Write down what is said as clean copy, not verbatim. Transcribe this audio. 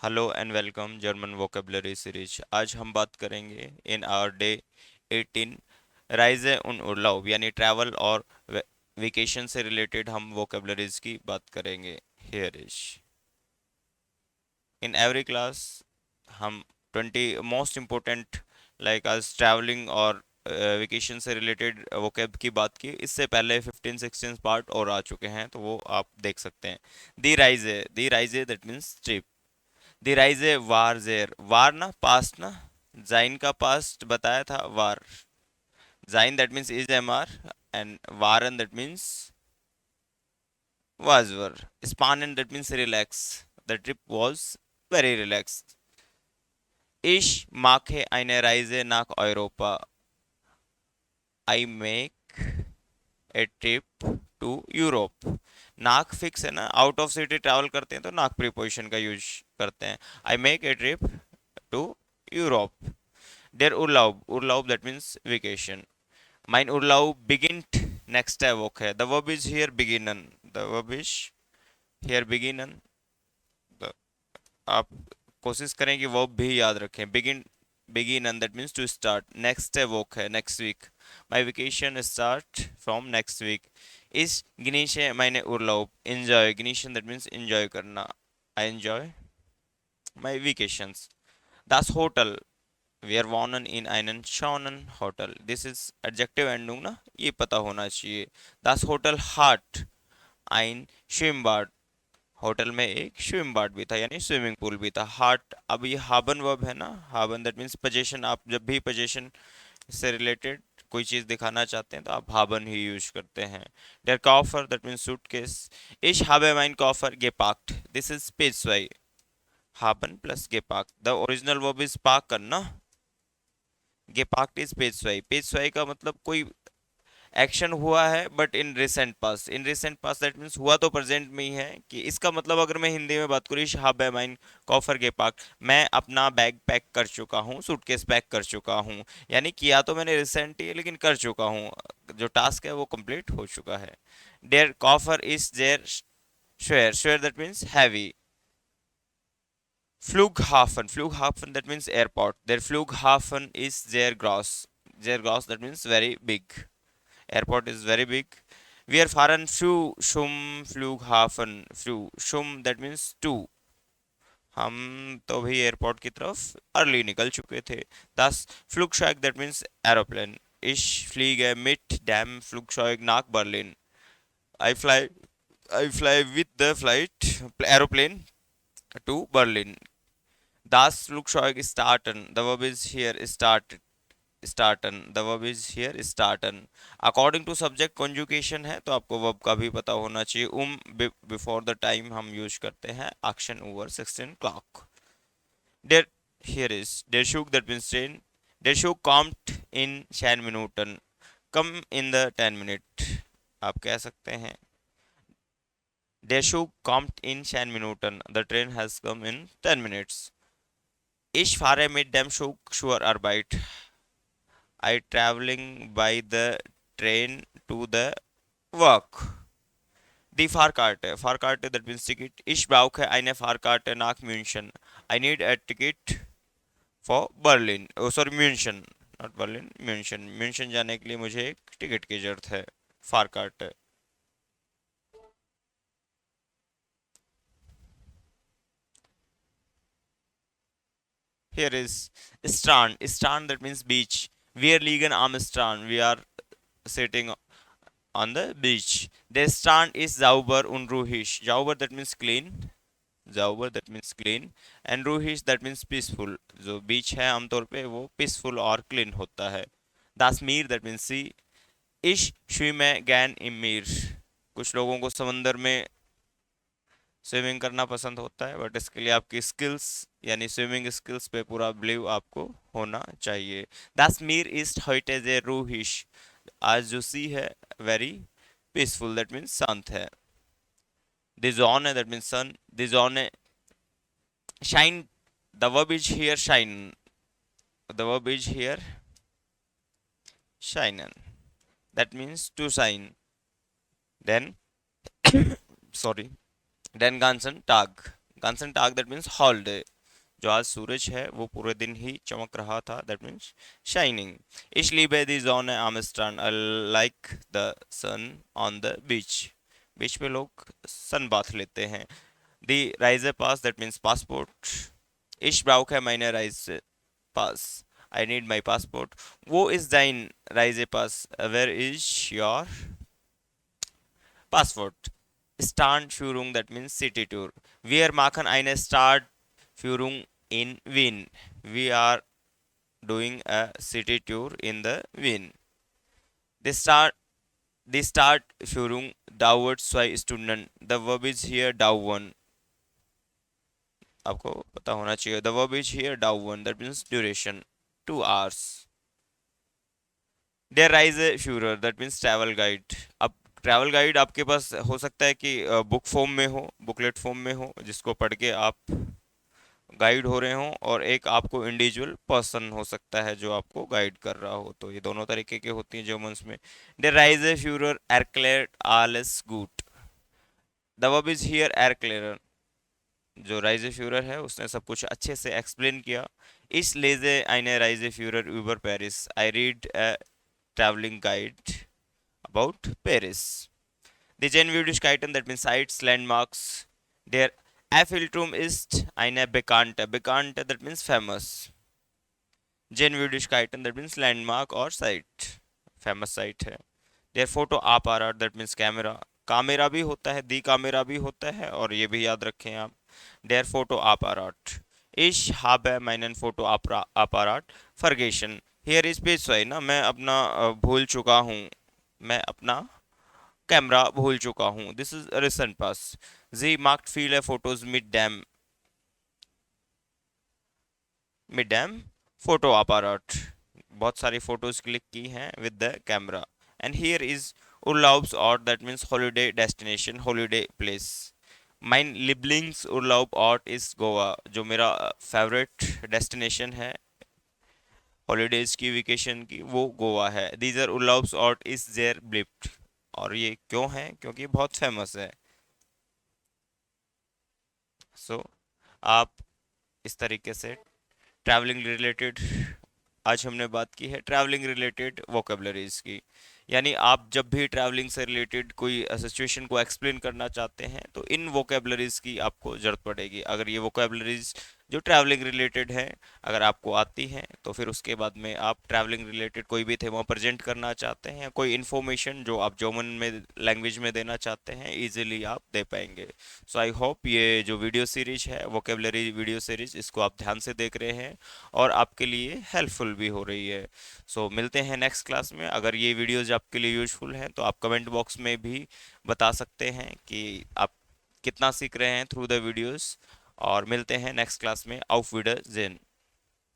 Hello and welcome German vocabulary series. आज हम बात करेंगे इन आवर डे 18 राइजे उन उर्लाub यानी ट्रैवल और वेकेशन से रिलेटेड हम वोकेबलरीज की बात करेंगे। Here is in every class हम 20 मोस्ट इम्पोर्टेंट लाइक आज ट्रैवलिंग और वेकेशन से रिलेटेड वोकेब की बात की। इससे पहले 15-16 पार्ट और आ चुके हैं, तो वो आप देख सकते हैं। दी राइजे दैट मीन्स ट्रिप। दी राइजे वार जेर, वार ना पास्ट ना, जाइन का पास्ट बताया था वार। जाइन that means is am are and वारन दैट मीन्स was वर। spannen that means relax. The trip was very relaxed. Ich mache eine Reise nach Europa. I make a trip to Europe. नाक fix है ना, out of city travel करते हैं तो नाक preposition का यूज करते हैं। I make a trip to Europe. Der Urlaub, Urlaub that means vacation. Mein Urlaub beginnt nächste Woche. The verb is here beginnen. The verb is here beginnen. The, आप कोशिश करें कि verb भी याद रखें। Beginnen that means to start. Next week है next week. My vacation start from next week. इस genieße meine Urlaub. Enjoy. Genießen that means enjoy करना. I enjoy my vacations. Das Hotel. Wir wohnen in einem schönen Hotel. This is adjective ending ना, ये पता होना चाहिए। Das Hotel hat ein Schwimmbad. Hotel में एक swim भी था यानी स्विमिंग पूल भी था। हार्ट, अब ये हाबन वर्ब है ना, हाबन दैट मीन्स पोजेशन। आप जब भी पोजेशन से रिलेटेड कोई चीज दिखाना चाहते हैं तो आप हाबन ही यूज करते हैं। डेर कॉफर दैट मीन्स सूटकेस। इश habe mein Koffer gepackt. This is पेशवाई। हाबन plus gepackt, the original verb is park करना। गेपाक्ट इज पेशवाई। पेशवाई का मतलब कोई एक्शन हुआ है but in recent past. In recent past that means हुआ तो प्रेजेंट में ही है। कि इसका मतलब अगर मैं हिंदी में बात करूँ, शहाब है माइन कॉफर के पाक, मैं अपना बैग पैक कर चुका हूँ, सूटकेस पैक कर चुका हूँ। यानी किया तो मैंने रिसेंट ही है लेकिन कर चुका हूँ, जो टास्क है वो कंप्लीट हो चुका है। देयर कॉफर इज देयर श्वेयर। श्वेयर that means heavy. Flughafen that means airport. Their Flughafen is their gross. Their gross that means very big. Airport is very big. Wir fahren zum Flughafen. Zum that means to. हम तो भी airport की तरफ early निकल चुके थे। 10 Flugzeug that means aeroplane. Ich fliege mit dem Flugzeug nach Berlin. I fly I fly with the flight aeroplane to Berlin. Das Flugzeug starten. The verb is here started. Starten. The verb is here starten. According to subject conjugation है तो आपको verb का भी पता होना चाहिए। before the time हम use करते हैं action over 16 clock. Der here is der Zug that means train. Der Zug kommt in 10 Minuten. Come in the 10 minute. आप कह सकते हैं Der Zug kommt in 10 Minuten. The train has come in 10 minutes. Ich fahre mit dem Zug zur Arbeit. I traveling by the train to the work. Die Fahrkarte. Fahrkarte that means ticket. Ich brauche eine Fahrkarte nach München. I need a ticket for Berlin. Oh sorry, München. Not Berlin, München. München जाने के लिए मुझे एक ticket की जरूरत है। Fahrkarte. Here is Strand. Strand that means beach. Wir liegen am Strand. We are sitting on the beach. The strand is sauber und ruhig. Sauber that means clean. Sauber that means clean. And ruhig that means peaceful. जो बीच है आमतौर पे वो peaceful और clean होता है। Das Meer that means sea. Ich schwimme gern im Meer. कुछ लोगों को समंदर में स्विमिंग करना पसंद होता है, बट इसके लिए आपकी स्किल्स यानी स्विमिंग स्किल्स पे पूरा बिलीव आपको होना चाहिए। Das Meer ist heute sehr ruhig. आज जो सी है वेरी पीसफुल दैट मीन्स शांत है। The zone that means sun. The zone shine. The verb is here shine. The verb is here shinen. That means to shine. Then sorry. Den ganzen Tag. ganzen Tag that means whole day. जो आज सूरज है वो पूरे दिन ही चमक रहा था, that means shining. Ich liebe die Sonne am Strand, I like the sun on the beach. बीच पे लोग सन बाथ लेते हैं. Die Reisepass, that means passport. Ich brauche meine Reisepass. I need my passport. Wo ist dein Reisepass? Where is your passport? Stadtführung, that means city tour. Wir machen eine Stadtführung in Wien. We are doing a city tour in the Wien. The Stadtführung dauert 2 Stunden. The verb is here dauern. आपको पता होना चाहिए. The verb is here dauern. That means duration. 2 hours. Der Reiseführer, that means travel guide. अब travel guide आपके पास हो सकता है कि बुक फॉर्म में हो, बुकलेट फॉर्म में हो, जिसको पढ़ के आप गाइड हो रहे हो, और एक आपको इंडिविजुअल पर्सन हो सकता है जो आपको गाइड कर रहा हो. तो ये दोनों तरीके के होती हैं जर्मन्स में. Der Reiseführer erklärt alles gut. The verb is here erklären. जो Reiseführer है उसने सब कुछ अच्छे से एक्सप्लेन किया. Ich lese eine Reiseführer über Paris. I read a traveling guide about Paris. Die Sehenswürdigkeiten, that means sites, landmarks. Der Eiffelturm ist eine bekannte. Bekannte, that means famous. Sehenswürdigkeiten, that means landmark or site. Famous site है. Der Fotoapparat, that means camera. कामेरा भी होता है, दी कामेरा भी होता है, और ये भी याद रखें आप. Der Fotoapparat. Ich habe meinen Fotoapparat vergessen. Here is page सही ना, मैं अपना भूल चुका हूँ. मैं अपना कैमरा भूल चुका हूँ. This is recent pass. जी मार्क्ड viele Fotos mit dem Fotoapparat. बहुत सारी फोटोज क्लिक की हैं with the camera. And here is Urlaubsort, that means holiday destination, holiday place. Mein Lieblingsurlaubort ist Goa. जो मेरा फेवरेट डेस्टिनेशन है हॉलीडेज की, वेकेशन की, वो गोवा है. Dieser Urlaubsort ist sehr beliebt. और ये क्यों है? क्योंकि बहुत फेमस है. सो आप इस तरीके से ट्रैवलिंग रिलेटेड आज हमने बात की है ट्रैवलिंग रिलेटेड वोकेबलरीज की. यानी आप जब भी ट्रैवलिंग से रिलेटेड कोई सिचुएशन को एक्सप्लेन करना चाहते हैं तो इन वोकेबलरीज की आपको ज़रूरत पड़ेगी. अगर ये वोकेबलरीज जो ट्रैवलिंग रिलेटेड है अगर आपको आती हैं तो फिर उसके बाद में आप ट्रैवलिंग रिलेटेड कोई भी थीम प्रेजेंट करना चाहते हैं, कोई इन्फॉर्मेशन जो आप जर्मन में लैंग्वेज में देना चाहते हैं, इजीली आप दे पाएंगे. सो आई होप ये जो वीडियो सीरीज है वोकेबलरी वीडियो सीरीज, इसको आप ध्यान से देख रहे हैं और आपके लिए हेल्पफुल भी हो रही है. सो मिलते हैं नेक्स्ट क्लास में. अगर ये वीडियोज आपके लिए यूजफुल हैं तो आप कमेंट बॉक्स में भी बता सकते हैं कि आप कितना सीख रहे हैं थ्रू द वीडियोस. और मिलते हैं नेक्स्ट क्लास में. auf Wiedersehen.